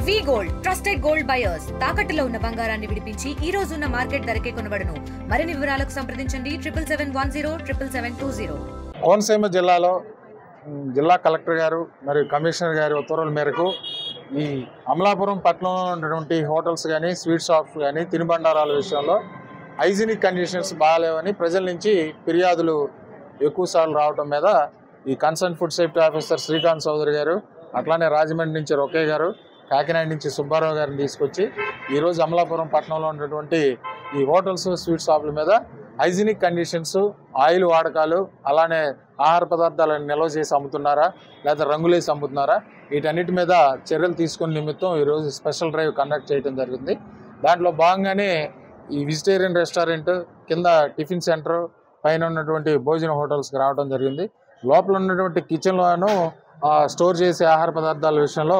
వి gold trusted gold buyers తాకట్టులో ఉన్న బంగారాన్ని విడిపించి ఈ రోజు ఉన్న మార్కెట్ ధరకే కొనబడును. మరిన్ని వివరాలకు సంప్రదించండి 7710772020. కోనసీమ జిల్లాలో జిల్లా కలెక్టర్ గారు మరియు కమిషనర్ గారి ఉత్తర్వుల మేరకు ఈ అమలాపురం పట్టణంలో ఉన్నటువంటి హోటల్స్ కానీ స్వీట్ షాప్స్ కానీ తినుబండారాల విషయంలో హైజీనిక్ కండిషన్స్ బాగాలేవని ప్రజల నుంచి ఫిర్యాదులు ఎక్కువసార్లు రావడం మీద ఈ concern food safety officer Srikanth Chowdary గారు, అట్లానే రాజమండ్రి నుంచి రొకే గారు, కాకినాడ నుంచి సుబ్బారావు గారిని తీసుకొచ్చి ఈరోజు అమలాపురం పట్టణంలో ఉన్నటువంటి ఈ హోటల్స్ స్వీట్ షాపుల మీద హైజీనిక్ కండిషన్స్, ఆయిల్ వాడకాలు, అలానే ఆహార పదార్థాలను నిల్వ చేసి అమ్ముతున్నారా లేదా రంగులేసి అమ్ముతున్నారా, వీటన్నిటి మీద చర్యలు తీసుకునే నిమిత్తం ఈరోజు స్పెషల్ డ్రైవ్ కండక్ట్ చేయడం జరిగింది. దాంట్లో భాగంగానే ఈ వెజిటేరియన్ రెస్టారెంట్ కింద టిఫిన్ సెంటర్ పైన ఉన్నటువంటి భోజన హోటల్స్కి రావడం జరిగింది. లోపల ఉన్నటువంటి కిచెన్లోనూ స్టోర్ చేసే ఆహార పదార్థాల విషయంలో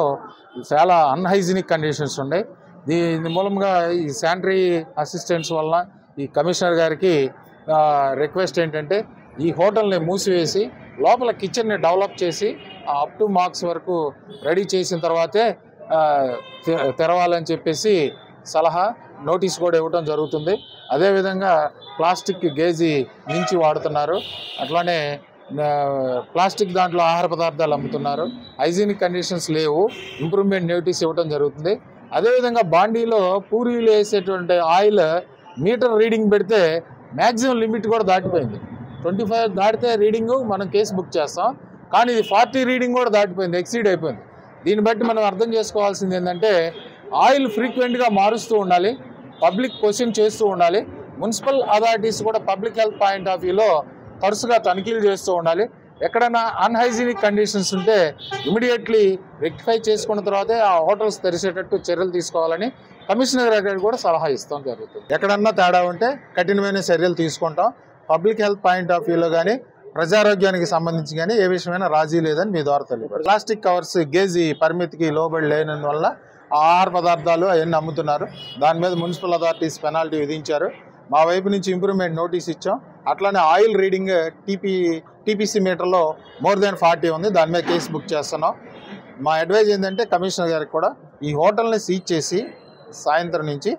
చాలా అన్హైజీనిక్ కండిషన్స్ ఉన్నాయి. దీని మూలంగా ఈ శానిటరీ అసిస్టెంట్స్ వల్ల ఈ కమిషనర్ గారికి రిక్వెస్ట్ ఏంటంటే ఈ హోటల్ని మూసివేసి లోపల కిచెన్ని డెవలప్ చేసి అప్ టు మార్క్స్ వరకు రెడీ చేసిన తర్వాతే తెరవాలని చెప్పేసి సలహా, నోటీస్ కూడా ఇవ్వడం జరుగుతుంది. అదేవిధంగా ప్లాస్టిక్ గేజీ మించి వాడుతున్నారు, అట్లానే ప్లాస్టిక్ దాంట్లో ఆహార పదార్థాలు అమ్ముతున్నారు, హైజీనిక్ కండిషన్స్ లేవు, ఇంప్రూవ్మెంట్ నోటీస్ ఇవ్వడం జరుగుతుంది. అదేవిధంగా బాండీలో పూరీలు వేసేటువంటి ఆయిల్ మీటర్ రీడింగ్ పెడితే మ్యాక్సిమం లిమిట్ కూడా దాటిపోయింది. 25 దాటితే రీడింగు మనం కేసు బుక్ చేస్తాం, కానీ ఇది 40 రీడింగ్ కూడా దాటిపోయింది, ఎక్సీడ్ అయిపోయింది. దీన్ని బట్టి మనం అర్థం చేసుకోవాల్సింది ఏంటంటే ఆయిల్ ఫ్రీక్వెంట్గా మారుస్తూ ఉండాలి, పబ్లిక్ క్వశ్చన్ చేస్తూ ఉండాలి, మున్సిపల్ అథారిటీస్ కూడా పబ్లిక్ హెల్త్ పాయింట్ ఆఫ్ వ్యూలో తరచుగా తనిఖీలు చేస్తూ ఉండాలి. ఎక్కడైనా అన్హైజీనిక్ కండిషన్స్ ఉంటే ఇమీడియట్లీ రెక్టిఫై చేసుకున్న తర్వాతే ఆ హోటల్స్ తెరిచేటట్టు చర్యలు తీసుకోవాలని కమిషనర్ గారికి కూడా సలహా ఇస్తాం జరుగుతుంది. ఎక్కడన్నా తేడా ఉంటే కఠినమైన చర్యలు తీసుకుంటాం. పబ్లిక్ హెల్త్ పాయింట్ ఆఫ్ వ్యూలో కానీ ప్రజారోగ్యానికి సంబంధించి కానీ ఏ విషయమైనా రాజీ లేదని మీ ద్వారా తెలియదు. ప్లాస్టిక్ కవర్స్ గేజీ పరిమితికి లోబడి లేనందువల్ల ఆహార పదార్థాలు అవన్నీ అమ్ముతున్నారు. దాని మీద మున్సిపల్ అథారిటీస్ పెనాల్టీ విధించారు. మా వైపు నుంచి ఇంప్రూవ్మెంట్ నోటీస్ ఇచ్చాం. అట్లానే ఆయిల్ రీడింగ్ టీపీసీ మీటర్లో మోర్ దాన్ 40 ఉంది, దాని మీద కేసు బుక్ చేస్తున్నాం. మా అడ్వైజ్ ఏంటంటే కమిషనర్ గారికి కూడా ఈ హోటల్ని సీజ్ చేసి సాయంత్రం నుంచి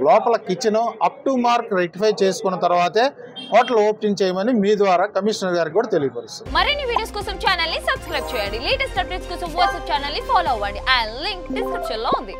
లోపల kitchen up to mark rectify చేసుకున్న తర్వాతే హోటల్ ఓపెన్ చేయమని మీ ద్వారా కమిషనర్ గారికి కూడా తెలియపరుస్తుంది. మరిన్ని వీడియోస్ కోసం ఛానల్ ని సబ్స్క్రైబ్ చేయండి. లేటెస్ట్ అప్డేట్స్ కోసం వాట్సాప్ ఛానల్ ని ఫాలో అవ్వండి. ఆ లింక్ డిస్క్రిప్షన్ లో ఉంది.